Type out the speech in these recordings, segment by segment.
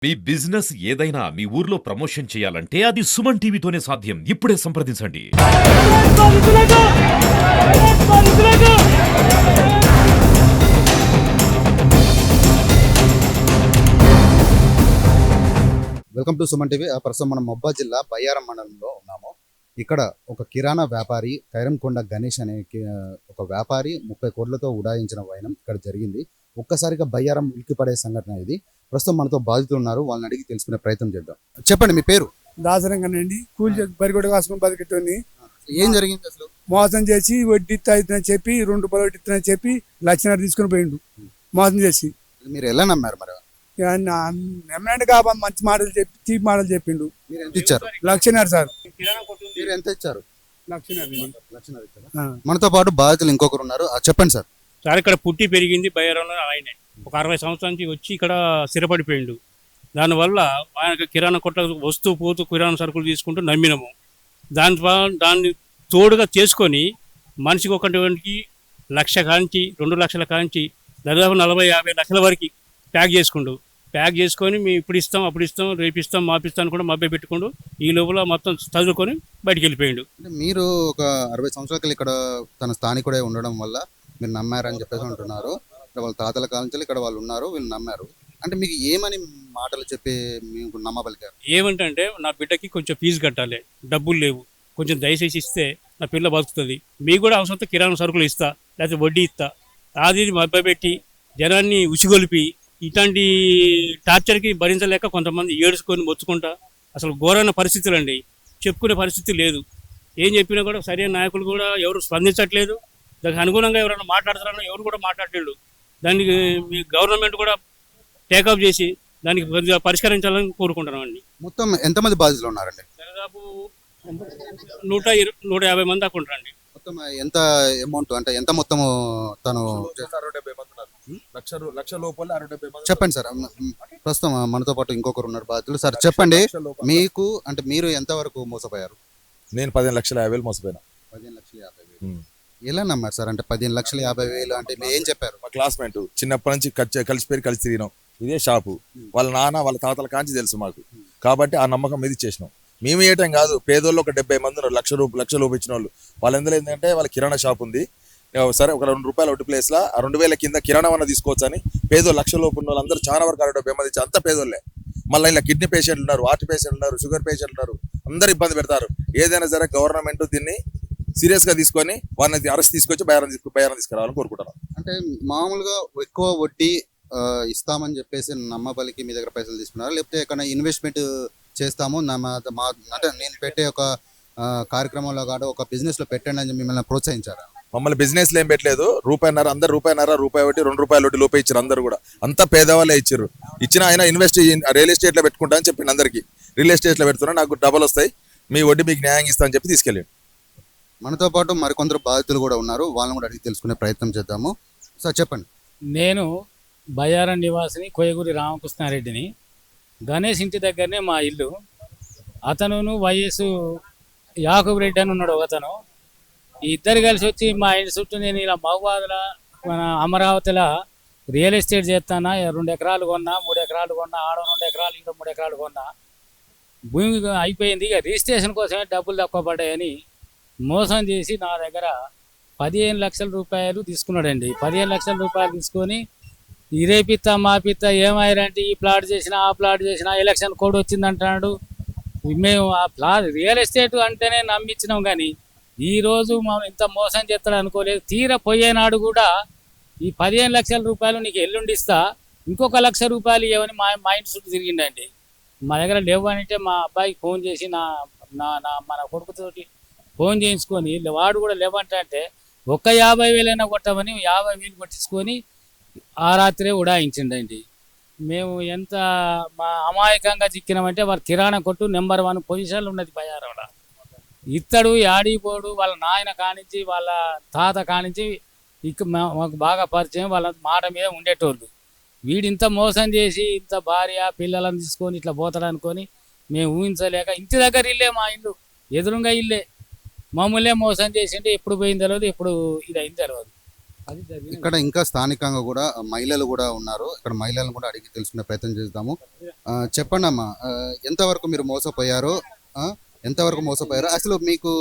మీ business ఏదైనా మీ ఊర్లో promotion చేయాలంటే అది సుమన్ టీవీతోనే సాధ్యం. ఇప్పుడే సంప్రదించండి. Welcome to Suman TV. ప్రస్తుతం మనం మొబ్బా జిల్లా బయ్యారం మండలంలో ఉన్నాము. ఇక్కడ ఒక కిరాణా వ్యాపారి కైరంకొండ గణేష్ అనే ఒక వ్యాపారి 30 కోట్లతో ఉడాయించిన వైనం ఇక్కడ జరిగింది. ఒక్కసారిగా బయ్యారం ఉలిక్కిపడే సంఘటన ఇది. ప్రస్తుతం మనతో బాధితులు ఉన్నారు, వాళ్ళని అడిగి తెలుసుకునే ప్రయత్నం చేద్దాం. చెప్పండి, మీ పేరు? దాసరంగానండి. కూలి బరిగొడ కాసుకొని బతికేటోని. ఏం జరిగింది అసలు? మోసం చేసి వడ్డీ ఇస్తానని చెప్పి ₹2 వడ్డీ ఇస్తానని చెప్పి లక్షన్నర తీసుకుని పోయిండు మోసం చేసి. మీరు ఎలా నమ్మారు మరి? ఎమ్మెల్యే కాబట్టి మంచి మాటలు చెప్పి చీప్ మాటలు చెప్పిండు. మీరు ఎంత ఇచ్చారు? లక్షన్నర సార్. మీరు ఎంత ఇచ్చారు? లక్షన్నర ఇచ్చారా? మనతో పాటు బాధితులు ఇంకొకరు ఉన్నారు, చెప్పండి సార్. సార్ ఇక్కడ పుట్టి పెరిగింది బయ్యారంలో ఆయనే. ఒక 60 సంవత్సరాల నుంచి వచ్చి ఇక్కడ స్థిరపడిపోయిండు. దానివల్ల ఆయనకు కిరాణా కొట్ల వస్తూ పోతూ కిరాణా సరుకులు తీసుకుంటూ నమ్మినాము. దాన్ని తోడుగా చేసుకొని మనిషికి ఒకటికి లక్ష కాంచి 2 లక్షల కాంచి దాదాపు 40-50 లక్షల వరకు ప్యాక్ చేసుకొని మేము ఇప్పుడు ఇస్తాం అప్పుడు ఇస్తాం రేపు ఇస్తాం మాపిస్తాను కూడా మభ్య పెట్టుకుంటూ ఈ లోపల మొత్తం చదువుకొని బయటికి వెళ్ళిపోయిండు. మీరు ఒక 60 సంవత్సరాలు ఇక్కడ తన స్థానికుడే ఉండడం వల్ల మీరు నమ్మారని చెప్పేసి అంటున్నారు. వాళ్ళ తాతల కాలం నుంచి ఇక్కడ వాళ్ళు ఉన్నారు, వీళ్ళు నమ్మారు. అంటే మీకు ఏమని మాటలు చెప్పి మీకు నమ్మబలికారు? ఏమంటే నా బిడ్డకి కొంచెం ఫీజు కట్టాలి, డబ్బులు లేవు, కొంచెం దయచేసి ఇస్తే నా పిల్ల బతుకుతుంది, మీకు కూడా అవసరంతో కిరాణా సరుకులు ఇస్తా లేకపోతే వడ్డీ ఇస్తా, అది మభ్యపెట్టి జనాన్ని ఉసిగొలిపి ఇట్లాంటి టార్చర్కి భరించలేక కొంతమంది ఏడుచుకొని మొచ్చుకుంటా అసలు ఘోరమైన పరిస్థితులు అండి. చెప్పుకునే పరిస్థితి లేదు. ఏం చెప్పినా కూడా సరైన నాయకులు కూడా ఎవరు స్పందించట్లేదు. దానికి అనుగుణంగా ఎవరైనా మాట్లాడుతున్నారో ఎవరు కూడా మాట్లాడలేదు. దానికి మీ గవర్నమెంట్ కూడా టేకప్ చేసి దానికి కొద్దిగా పరిష్కరించాలని కోరుకుంటున్నాం అండి. మొత్తం ఎంతమంది బాధితులు ఉన్నారండి? దాదాపు 150 మంది దాకా ఉంటారండి. మొత్తం ఎంత అమౌంట్, అంటే ఎంత మొత్తము తను? 60-70 మంది ఉన్నారు. లక్ష లోపల 60-70 మంది. చెప్పండి సార్. ప్రస్తుతం మనతో పాటు ఇంకొకరు ఉన్నారు బాధితులు. సార్ చెప్పండి, మీకు అంటే మీరు ఎంత వరకు మోసపోయారు? నేను 15,50,000 మోసపోయినా. 15,50,000. ఎలా నమ్మారు సార్? అంటే 15,50,000 అంటే మీరు ఏం చెప్పారు? మా క్లాస్మేట్ చిన్నప్పటి నుంచి కలిసి తిరిగినాం. ఇదే షాపు. వాళ్ళ నాన్న వాళ్ళ తాతల కాంచి తెలుసు మాకు, కాబట్టి ఆ నమ్మకం మీద ఇచ్చేసినాం. మేము ఏయటం కాదు, పేదోళ్ళు ఒక 70 మంది ఉన్నారు, లక్ష రూపాయలు ఇచ్చిన వాళ్ళు. వాళ్ళందరూ ఏంటంటే వాళ్ళ కిరాణా షాప్ ఉంది, సరే ఒక ₹2 ఒకటి ప్లేస్లో ఆ 2,000 కింద కిరాణా అన్న తీసుకోవచ్చు అని పేదోళ్ళు లక్ష లోపు ఉన్న వాళ్ళందరూ చాలా వరకు 60-70 మంది ఇచ్చి అంత పేదోళ్ళే. మళ్ళీ ఇలా కిడ్నీ పేషెంట్లు ఉన్నారు, హార్ట్ పేషెంట్లు ఉన్నారు, షుగర్ పేషెంట్లు ఉన్నారు, అందరు ఇబ్బంది పెడతారు. ఏదైనా సరే గవర్నమెంట్ దీన్ని సీరియస్గా తీసుకొని వాళ్ళని అరెస్ట్ తీసుకొచ్చి బయారం తీసుకురావాలని కోరుకుంటున్నాం. అంటే మామూలుగా ఎక్కువ వడ్డీ ఇస్తామని చెప్పేసి నమ్మబలికి మీ దగ్గర పైసలు తీసుకున్నారా, లేకపోతే ఎక్కడ ఇన్వెస్ట్మెంట్ చేస్తాము అంటే నేను పెట్టే ఒక కార్యక్రమంలో కాదు ఒక బిజినెస్ లో పెట్టండి అని మిమ్మల్ని ప్రోత్సహించారా? మమ్మల్ని బిజినెస్ లో ఏం పెట్టలేదు. ₹1.5 అందరు ₹1.5 వడ్డీ ₹2 వడ్డీ లోపే ఇచ్చారు. అందరు కూడా అంతా పేదవాళ్ళే ఇచ్చారు. ఇచ్చిన ఆయన ఇన్వెస్ట్ రియల్ ఎస్టేట్ లో పెట్టుకుంటా అని చెప్పింది అందరికి. రియల్ ఎస్టేట్ లో పెడుతున్నా, నాకు డబల్ వస్తాయి, మీ వడ్డీ మీకు న్యాయం ఇస్తా అని చెప్పి తీసుకెళ్ళండి. మనతో పాటు మరికొందరు బాధితులు కూడా ఉన్నారు, వాళ్ళని కూడా అడిగి తెలుసుకునే ప్రయత్నం చేద్దాము. సార్ చెప్పండి. నేను బయ్యారం నివాసిని కోయగూరి రామకృష్ణారెడ్డిని. గణేష్ ఇంటి దగ్గరనే మా ఇల్లు. అతను వైఎస్ యాకబ్ రెడ్డి అని ఉన్నాడు ఒకతను. ఇద్దరు కలిసి వచ్చి మా ఇంటి చుట్టూ నేను ఇలా మహబూబాద్ల మన అమరావతిలో రియల్ ఎస్టేట్ చేస్తానా, 2 ఎకరాలు కొన్నా, 3 ఎకరాలు కొన్నా, ఆడ 2 ఎకరాలు ఇంకా 3 ఎకరాలు కొన్నా, భూమి అయిపోయింది, ఇక రిజిస్ట్రేషన్ కోసమే డబ్బులు తక్కువ పడ్డాయని మోసం చేసి నా దగ్గర 15 లక్షల రూపాయలు తీసుకున్నాడండి. 15 లక్షల రూపాయలు తీసుకొని ఇరేపిత్తా మాపిత్తా ఏమైరంటే ఈ ప్లాట్ చేసినా ఆ ప్లాట్ చేసినా ఎలక్షన్ కోడ్ వచ్చిందంటున్నాడు. మేము ఆ ప్లాట్ రియల్ ఎస్టేట్ అంటేనే నమ్మించినాం, కానీ ఈరోజు మనం ఇంత మోసం చేస్తాడు అనుకోలేదు. తీర పోయేనాడు కూడా ఈ 15 లక్షల రూపాయలు నీకు ఎల్లుండిస్తా, ఇంకొక ₹1,00,000 ఇవ్వని మా ఇంటి చుట్టూ తిరిగిండండి. మా దగ్గర లేవనంటే మా అబ్బాయికి ఫోన్ చేసి మన కొడుకుతోటి ఫోన్ చేయించుకొని వాడు కూడా లేవంటే ఒక్క 50,000 కొట్టమని 50,000 కొట్టించుకొని ఆ రాత్రే ఉడాయించిండండి. మేము ఎంత మా అమాయకంగా చిక్కినామంటే వాళ్ళ కిరాణా కొట్టు నెంబర్ 1 పొజిషన్లో ఉన్నది బయ్యారంలో. ఇత్తడు యాడిపోడు, వాళ్ళ నాయన కానించి వాళ్ళ తాత కానించి మాకు బాగా పరిచయం, వాళ్ళ మాట మీద ఉండేటోళ్ళు. వీడింత మోసం చేసి ఇంత భార్య పిల్లలను తీసుకొని ఇట్లా పోతాడు అనుకొని మేము ఊహించలేక, ఇంటి దగ్గర ఇల్లే మా ఇల్లు, ఎదురుగా ఇల్లే, మమ్మల్నే మోసం చేసింటే ఎప్పుడు పోయింది తెలియదు, ఎప్పుడు ఇది అయింది తెలియదు. అది జరిగిన ఇక్కడ ఇంకా స్థానికంగా కూడా మహిళలు కూడా ఉన్నారు. ఇక్కడ మహిళలను కూడా అడిగి తెలుసుకునే ప్రయత్నం చేద్దాము. చెప్పండి అమ్మా, ఎంతవరకు మీరు మోసపోయారో, ఎంతవరకు మోసపోయారో అసలు మీకు,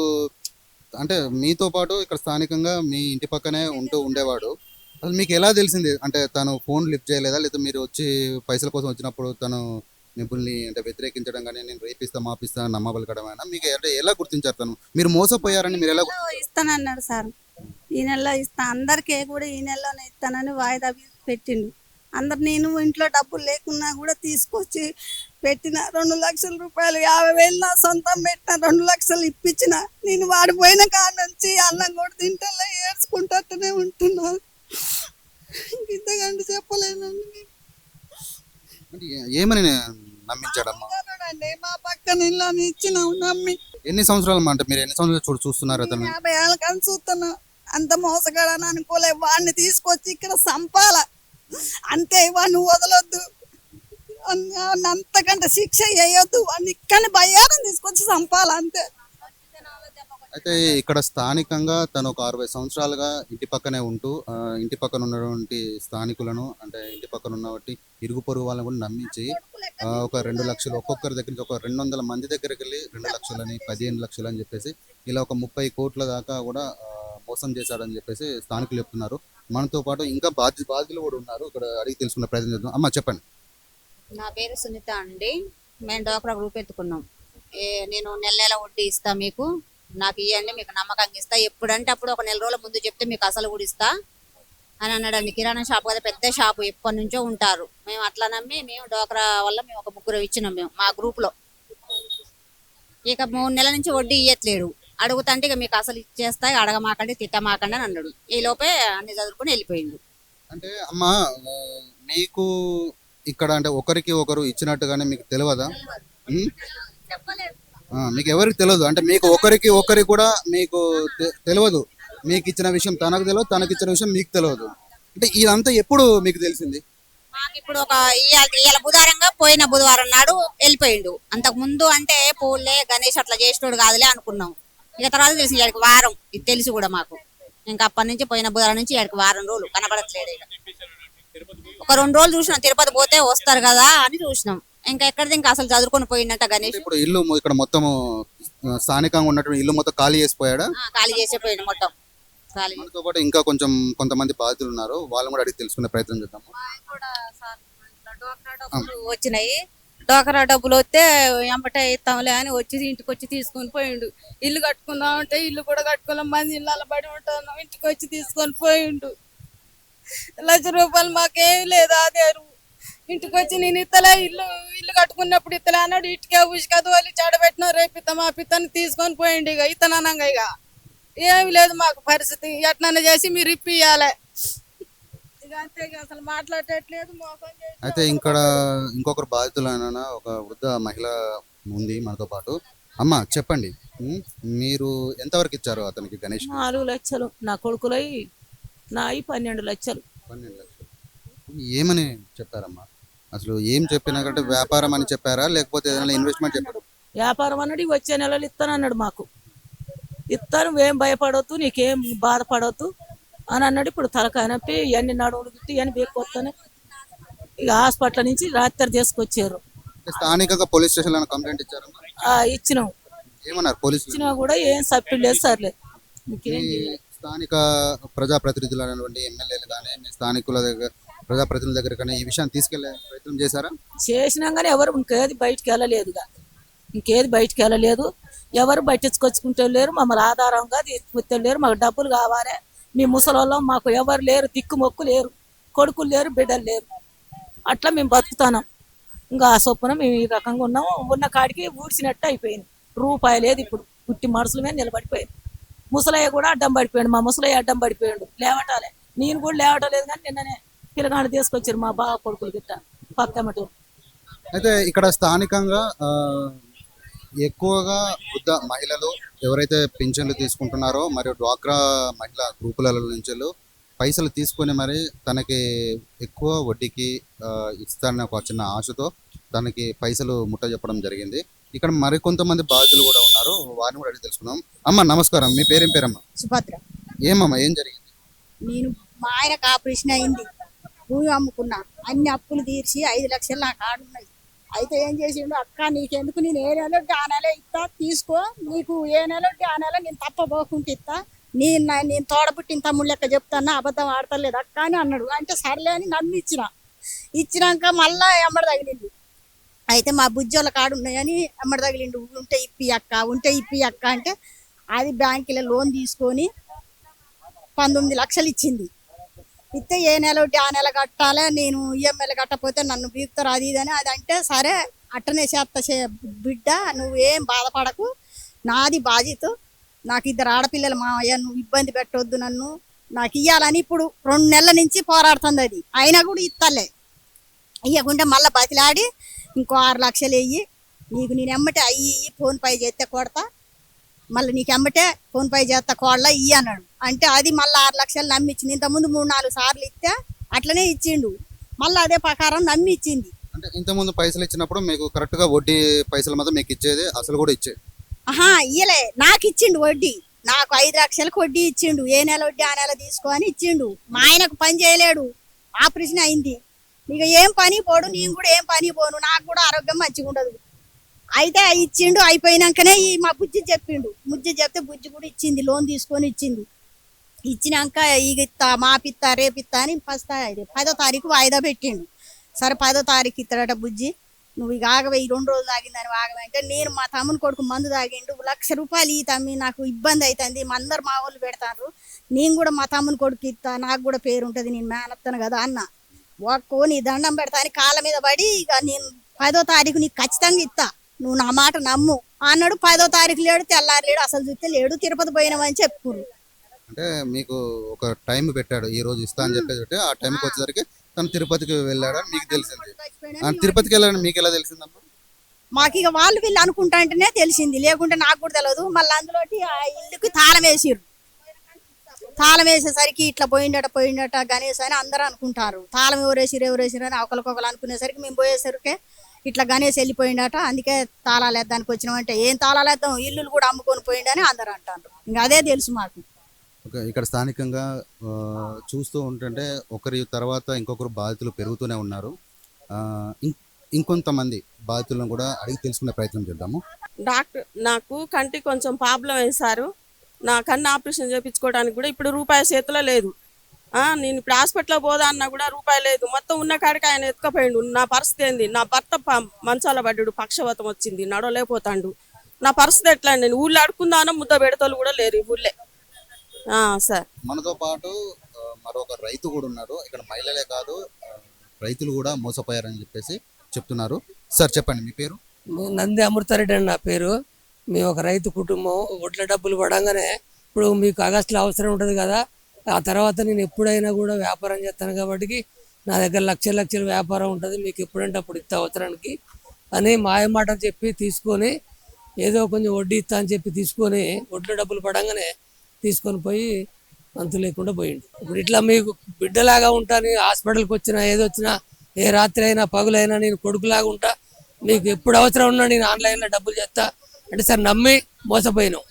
అంటే మీతో పాటు ఇక్కడ స్థానికంగా మీ ఇంటి పక్కనే ఉండేవాడు. అసలు మీకు ఎలా తెలిసింది? అంటే తను ఫోన్ లిఫ్ట్ చేయలేదా, లేదా మీరు వచ్చి పైసల కోసం వచ్చినప్పుడు తను మిమ్మల్ని అంటే వ్యతిరేకించడం కానీ, నేను రేపిస్తా మాపిస్తా నమ్మబలకడమైనా మీకు అంటే ఎలా గుర్తించారు? తను మీరు మోసపోయారని మీరు ఎలా ఇస్తానన్నాడు సార్. ఈ నెలలో ఇస్తా, అందరికీ కూడా ఈ నెలలోనే ఇస్తానని వాయిదా పెట్టిండు. అందరు నేను ఇంట్లో డబ్బులు లేకున్నా కూడా తీసుకొచ్చి పెట్టిన 2 లక్షల రూపాయలు, 50,000 నా సొంతం పెట్టిన, 2 లక్షలు ఇప్పించిన. నేను వాడిపోయిన కాడ నుంచి అన్నం కూడా తింటలే, ఏడ్చుకుంటూనే ఉంటున్నా. ఇంతకంటే చెప్పలేనండి. నేను అంటే ఏమని నమ్మించాడమ్మా? అండి మా పక్కన ఇల్లు ఇచ్చినావు నమ్మి. ఎన్ని సంవత్సరాలు అంటే మీరు ఎన్ని సంవత్సరాలు చూస్తున్నారు అతను? 50 ఏళ్ళ కానీ చూస్తున్నా. అంత మోసగాడని అనుకోలే. వాడిని తీసుకొచ్చి ఇక్కడ సంపాల అంతే, వాడిని వదలొద్దు, అంతకంటే శిక్ష వేయొద్దు, వాడిని ఇక్కడ బయ్యారం తీసుకొచ్చి సంపాల అంతే. అయితే ఇక్కడ స్థానికంగా తను ఒక 60 సంవత్సరాలుగా ఇంటి పక్కనే ఉంటూ ఇంటి పక్కన ఉన్నటువంటి స్థానికులను, అంటే ఇంటి పక్కన ఉన్నటువంటి ఇరుగు పొరుగు వాళ్ళని కూడా నమ్మించి ఒక 2 లక్షలు ఒక్కొక్కరి దగ్గర నుంచి ఒక 200 మంది దగ్గరికి వెళ్ళి 2 లక్షలని 15 లక్షలు అని చెప్పేసి ఇలా ఒక 30 కోట్ల దాకా కూడా మోసం చేశాడని చెప్పేసి స్థానికులు చెప్తున్నారు. మనతో పాటు ఇంకా బాధితులు కూడా ఉన్నారు. ఇక్కడ అడిగి తెలుసుకున్న ప్రయత్నం చేద్దాం. అమ్మ చెప్పండి. నా పేరు సునీత అండి. మేము డోక్రా గ్రూప్ ఎత్తుకున్నాం. నేను నెల వడ్డీ ఇస్తా, మీకు నాకు ఇవ్వండి, మీకు నమ్మకంగా ఇస్తా, ఎప్పుడంటే అప్పుడు ఒక 4 రోజుల ముందు చెప్తే మీకు అసలు కూడా ఇస్తా అని అన్నాడండి. కిరాణా షాప్ కదా, పెద్ద షాపు, ఎప్పటి నుంచో ఉంటారు. మేము అట్లా నమ్మి మేము డోక్రా వల్ల మేము ఒక 3 ఇచ్చినాం మేము మా గ్రూప్లో. ఇక 3 నెలల నుంచి వడ్డీ ఇవ్వట్లేడు. అడుగుతంటే ఇక మీకు అసలు ఇచ్చేస్తా, అడగమాకండి తిట్టమాకండి అని అన్నాడు. ఈ లోపే అన్ని చదువుకుని వెళ్ళిపోయిండు. అంటే అమ్మ, మీకు ఇక్కడ అంటే ఒకరికి ఒకరు ఇచ్చినట్టుగానే మీకు తెలియదా? మీకు ఎవరికి తెలియదు? అంటే మీకు ఒకరికి కూడా మీకు తెలియదు. మీకు ఇచ్చిన విషయం తనకు తెలియదు, తనకి ఇచ్చిన విషయం మీకు తెలియదు. అంటే ఇదంతా ఎప్పుడు మీకు తెలిసింది? మాకు ఇప్పుడు ఒక ఇవాళ బుధవారంగా పోయిన బుధవారం నాడు వెళ్ళిపోయిండు. అంతకు ముందు అంటే పోలే గణేష్ అట్లా చేసినోడు కాదులే అనుకున్నాం. ఇక తర్వాత తెలిసి ఇక్కడికి వారం, ఇది తెలిసి కూడా మాకు ఇంకా అప్పటి నుంచి పోయిన బుధవారం నుంచి ఇక్కడికి వారం రోజులు కనబడట్లేడు. ఒక 2 రోజులు చూసినాం, తిరుపతి పోతే వస్తారు కదా అని చూసినాం. ఇంకా ఎక్కడిది ఇంకా అసలు చదువుకొని పోయిందట గణేష్. ఇప్పుడు ఇల్లు ఇక్కడ మొత్తం స్థానికంగా ఉన్నటువంటి ఇల్లు మొత్తం ఖాళీ చేసిపోయాడా? ఖాళీ చేసేపోయిండు మొత్తం. ఖాళీ మనతో పాటు ఇంకా కొంతమంది బాధితులు ఉన్నారు. వాళ్ళని కూడా అడిగి తెలుసుకునే ప్రయత్నం చేద్దాము. వచ్చినాయి డోకరా డబ్బులు వస్తే ఎంబటే ఇస్తాంలే అని వచ్చి ఇంటికి వచ్చి తీసుకొని పోయిండు. ఇల్లు కట్టుకుందాం అంటే ఇల్లు కూడా కట్టుకున్నాం, మంది ఇళ్ళ పడి ఉంటాను, ఇంటికి వచ్చి తీసుకొని పోయిండు. 1 లక్ష రూపాయలు మాకేం లేదు ఆధారు. ఇంటికి వచ్చి నేను ఇత్తలే, ఇల్లు కట్టుకున్నప్పుడు ఇత్తలే అన్నాడు. ఇటుకే ఉసుక తోలి చెడబెట్టిన, రేపిత్త మా పిత్తని తీసుకొని పోయిండు. ఇక ఇతనంగా ఇక ఏమి లేదు మాకు పరిస్థితి. ఎట్నన్నా చేసి మీరు ఇప్పియాలి. ఇక అంతే, అసలు మాట్లాడట్లేదు. అయితే ఇక్కడ ఇంకొకరు బాధితులైన ఒక వృద్ధ మహిళ ఉంది మనతో పాటు. అమ్మ చెప్పండి, మీరు ఎంతవరకు ఇచ్చారు అతనికి గణేష్? 4 లక్షలు నా కొడుకులై, నాయి 12 లక్షలు. 12 లక్షలు. ఏమని చెప్పారమ్మా? అసలు ఏం చెప్పినాకంటే వ్యాపారం అని చెప్పారా, లేకపోతే ఏదైనా ఇన్వెస్ట్మెంట్ చెప్పారు? వ్యాపారం అన్నాడు. వచ్చే నెలలు ఇస్తానన్నాడు. మాకు ఇస్తాను, ఏం భయపడవద్దు, నీకేం బాధపడవద్దు అని అన్నాడు. ఇప్పుడు తలకాయ నొప్పి, ఇవన్నీ నడువులు గిట్టి ఇవన్నీ బేక్కొస్తానే ఇక హాస్పిటల్ నుంచి రాత్రి తీసుకొచ్చారు. స్థానికంగా పోలీస్ స్టేషన్ లో కంప్లైంట్ ఇచ్చారమ్మా? ఇచ్చినాం. ఏమన్నారు పోలీసులు? ఇచ్చినా కూడా ఏం సప్పిల్ లేదు, సర్లేదు. ఇంకేం స్థానిక ప్రజాప్రతినిధులు అనేటువంటి ఎమ్మెల్యేలు కానీ, మీ స్థానికుల దగ్గర ప్రజాప్రతినిధుల దగ్గర కానీ ఈ విషయాన్ని తీసుకెళ్లే ప్రయత్నం చేశారా? చేసినాం కానీ ఎవరు ఇంకేది బయటికి వెళ్ళలేదుగా. ఇంకేది బయటికి వెళ్ళలేదు. ఎవరు పట్టించుకొచ్చుకుంటే లేరు, మమ్మల్ని ఆధారంగా తీసుకొస్తే లేరు. మాకు డబ్బులు కావాలి, మీ ముసలోళ్ళం, మాకు ఎవరు లేరు, దిక్కు మొక్కు లేరు, కొడుకులు లేరు, బిడ్డలు లేరు. అట్లా మేము బతుకుతున్నాం. ఇంకా ఆ చొప్పున మేము ఈ రకంగా ఉన్నాము. ఉన్న కాడికి ఊడ్చినట్టు అయిపోయింది. రూపాయి లేదు. ఇప్పుడు పుట్టి మనుషుల మీద నిలబడిపోయింది. ముసలయ్య కూడా అడ్డం పడిపోయాడు. మా ముసలయ్య అడ్డం పడిపోయాడు. లేవటాలే, నేను కూడా లేవటలేదు. కానీ నిన్ననే పిల్లగాడు తీసుకొచ్చారు మా బావ కొడుకులు గిట్ట పక్కమటి. అయితే ఇక్కడ స్థానికంగా ఎక్కువగా వృద్ధ మహిళలు ఎవరైతే పింఛన్లు తీసుకుంటున్నారో మరియు డ్వాక్రా మహిళా గ్రూపుల నుంచి పైసలు తీసుకొని మరి తనకి ఎక్కువ వడ్డీకి ఇస్తారనే ఒక చిన్న ఆశతో తనకి పైసలు ముట్ట చెప్పడం జరిగింది. ఇక్కడ మరికొంతమంది బాధితులు కూడా ఉన్నారు. వారిని కూడా అడిగి తెలుసుకున్నాం. అమ్మ నమస్కారం, మీ పేరేం పేరమ్మా? సుభద్ర. ఏమమ్మా ఏం జరిగింది? నేను మా ఆయనకు ఆపరేషన్ అయింది, భూమి అమ్ముకున్నా, అన్ని అప్పులు తీర్చి 5 లక్షలు నా కాడు ఉన్నాయి. అయితే ఏం చేసిండు, అక్క నీకెందుకు, నేను ఏ నెల ఆ నెల ఇస్తా, తీసుకో, నీకు ఏ నెల ఆ నెల నేను తప్పబోకుంటే ఇస్తా, నేను తోడబుట్టిన తమ్ముడు లెక్క చెప్తాను, అబద్ధం ఆడతలేదు అక్క అని అన్నాడు. అంటే సర్లే అని నన్ను ఇచ్చినాక మళ్ళా ఎమ్మడి తగిలిండు. అయితే మా బుజ్జోళ్ళ కాడు ఉన్నాయని ఎమ్మడి తగిలిండు, ఉంటే ఇప్పి అక్క అంటే అది బ్యాంకులో లోన్ తీసుకొని 19 లక్షలు ఇచ్చింది. ఇస్తే ఏ నెల ఆ నెల కట్టాలి, నేను ఈఎంఐలు కట్టకపోతే నన్ను బీగుతారు అది ఇదని. అది అంటే సరే అట్టనే చేస్తా బిడ్డ, నువ్వు ఏం బాధపడకు, నాది బాధ్యత, నాకు 2 ఆడపిల్లలు మావయ్య, నువ్వు ఇబ్బంది పెట్టొద్దు నన్ను, నాకు ఇయ్యాలని ఇప్పుడు 2 నెలల నుంచి పోరాడుతుంది. అది అయినా కూడా ఇయ్యకుంటే మళ్ళీ బతిలాడి ఇంకో 6 లక్షలు వెయ్యి, నీకు నేను ఎమ్మటే అయ్యి ఫోన్ పే చేస్తే కొడతా, మళ్ళీ నీకు ఎమ్మటే ఫోన్ పే చేస్తా కోళ్ళ ఇయ్యి అన్నాడు. అంటే అది మళ్ళీ 6 లక్షలు నమ్మిచ్చింది. ఇంతకుముందు 3-4 సార్లు ఇస్తే అట్లనే ఇచ్చిండు, మళ్ళీ అదే ప్రకారం నమ్మి ఇచ్చింది. అంటే ఇంతకుముందు పైసలు ఇచ్చినప్పుడు మీకు కరెక్ట్గా వడ్డీ పైసలు మాత్రం మీకు ఇచ్చేది, అసలు కూడా ఇచ్చేది? ఇయ్యలే, నాకు ఇచ్చిండు వడ్డీ, నాకు 5 లక్షలకు వడ్డీ ఇచ్చిండు, ఏ నెల వడ్డీ ఆ నెల తీసుకో అని ఇచ్చిండు. మా ఆయనకు పని చేయలేడు, ఆపరేషన్ అయింది, ఇక ఏం పని పోడు, నేను కూడా ఏం పని పోను, నాకు కూడా ఆరోగ్యం మంచిగా ఉండదు. అయితే ఇచ్చిండు. అయిపోయినాకనే మా బుజ్జి చెప్తే బుజ్జి కూడా ఇచ్చింది, లోన్ తీసుకొని ఇచ్చింది. ఇచ్చినాక ఇక ఇస్తా, మాపిస్తా, రేపిస్తా అని 10వ తారీఖు వాయిదా పెట్టిండు. సరే 10వ తారీఖు ఇస్తాడట బుజ్జి, నువ్వు ఇక ఆగవే, ఈ 2 రోజులు తాగిందని ఆగవే అంటే, నేను మా తమ్ముని కొడుకు మందు తాగిండు, 1 లక్ష రూపాయలు ఈ తమ్మి, నాకు ఇబ్బంది అవుతుంది, అందరు మా వాళ్ళు పెడతారు, నేను కూడా మా తమ్ముని కొడుకు ఇస్తా, నాకు కూడా పేరు ఉంటుంది, నేను మేనత్తాను కదా అన్న. నీ దండం పెడతా అని కాళ్ళ మీద పడి, ఇక నేను 10వ తారీఖు నీకు ఖచ్చితంగా ఇస్తా, నువ్వు నా మాట నమ్ము అన్నాడు. 10వ తారీఖు లేడు, తెల్లారి లేడు, అసలు చూస్తే లేడు, తిరుపతి పోయినామని చెప్పుకున్నాడు. అంటే మీకు ఒక టైం పెట్టాడు, ఈ రోజు ఇస్తా అని చెప్పేసి, ఆ టైంకి వచ్చేసరికి తను తిరుపతికి వెళ్ళాడని మీకు తెలిసింది. తిరుపతికి వెళ్ళాడని మీకు ఎలా తెలిసిందమ్మా? మాకు ఇక వీళ్ళు అనుకుంటా అంటేనే తెలిసింది, లేకుంటే నాకు కూడా తెలియదు. మళ్ళీ అందులోటి ఆ ఇల్లుకి తాళం వేసిర్రు, తాళం వేసేసరికి ఇట్లా పోయిండట గణేష్ అని అందరూ అనుకుంటారు. తాళం ఎవరేసిరు అని ఒకరికొకరు అనుకునేసరికి మేము పోయేసరికి ఇట్లా గణేష్ వెళ్ళిపోయిండట, అందుకే తాళాలు వేద్దానికి వచ్చినామంటే, ఏం తాళాలు వేద్దాం, ఇల్లులు కూడా అమ్ముకొని పోయిండని అందరూ అంటారు. ఇంకా అదే తెలుసు మాకు. ఇక్కడ స్థానికంగా చూస్తూ ఉంటుంటే ఒకరి తర్వాత ఇంకొకరు బాధితులు పెరుగుతూనే ఉన్నారు. ఇంకొంతమంది బాధితులను కూడా అడిగి తెలుసుకునే ప్రయత్నం చేద్దాము. డాక్టర్, నాకు కంటికి కొంచెం ప్రాబ్లం వేశారు, నా కన్ను ఆపరేషన్ చేయించుకోవడానికి కూడా ఇప్పుడు రూపాయి చేతిలో లేదు. నేను ఇప్పుడు హాస్పిటల్లో పోదా అన్నా కూడా రూపాయి లేదు. మొత్తం ఉన్న కాడికి ఆయన ఎత్తుకపోయిండు. నా పరిస్థితి ఏంది, నా భర్త మంచాల పడ్డాడు, పక్షవాతం వచ్చింది, నడవలేకపోతాడు, నా పరిస్థితి ఎట్లా అండి? ఊళ్ళో అడుకుందానో ముద్ద పెడతలు కూడా లేరు ఈ ఊళ్ళే. సార్, మనతో పాటు మరొక రైతు కూడా ఉన్నారు. ఇక్కడ మహిళలే కాదు రైతులు కూడా మోసపోయారని చెప్పేసి చెప్తున్నారు. సార్ చెప్పండి, మీ పేరు? నంది అమృతారెడ్డి అని నా పేరు. మేము ఒక రైతు కుటుంబం. ఒడ్ల డబ్బులు పడంగానే ఇప్పుడు మీకు ఆగస్టులో అవసరం ఉంటుంది కదా, ఆ తర్వాత నేను ఎప్పుడైనా కూడా వ్యాపారం చేస్తాను కాబట్టి నా దగ్గర లక్షల వ్యాపారం ఉంటుంది, మీకు ఎప్పుడంటే అప్పుడు ఇస్తా అవసరానికి అని మాయమాట చెప్పి తీసుకొని, ఏదో కొంచెం వడ్డీ ఇస్తా అని చెప్పి తీసుకొని ఒడ్ల డబ్బులు పడంగానే తీసుకొని పోయి అంతు లేకుండా పోయిండు. ఇప్పుడు ఇట్లా మీకు బిడ్డలాగా ఉంటాను, హాస్పిటల్కి వచ్చినా ఏదొచ్చినా, ఏ రాత్రి అయినా పగులైనా నేను కొడుకులాగా ఉంటా, మీకు ఎప్పుడు అవసరం ఉన్నా నేను ఆన్లైన్లో డబ్బులు చేస్తా అంటే సార్ నమ్మి మోసపోయినాం.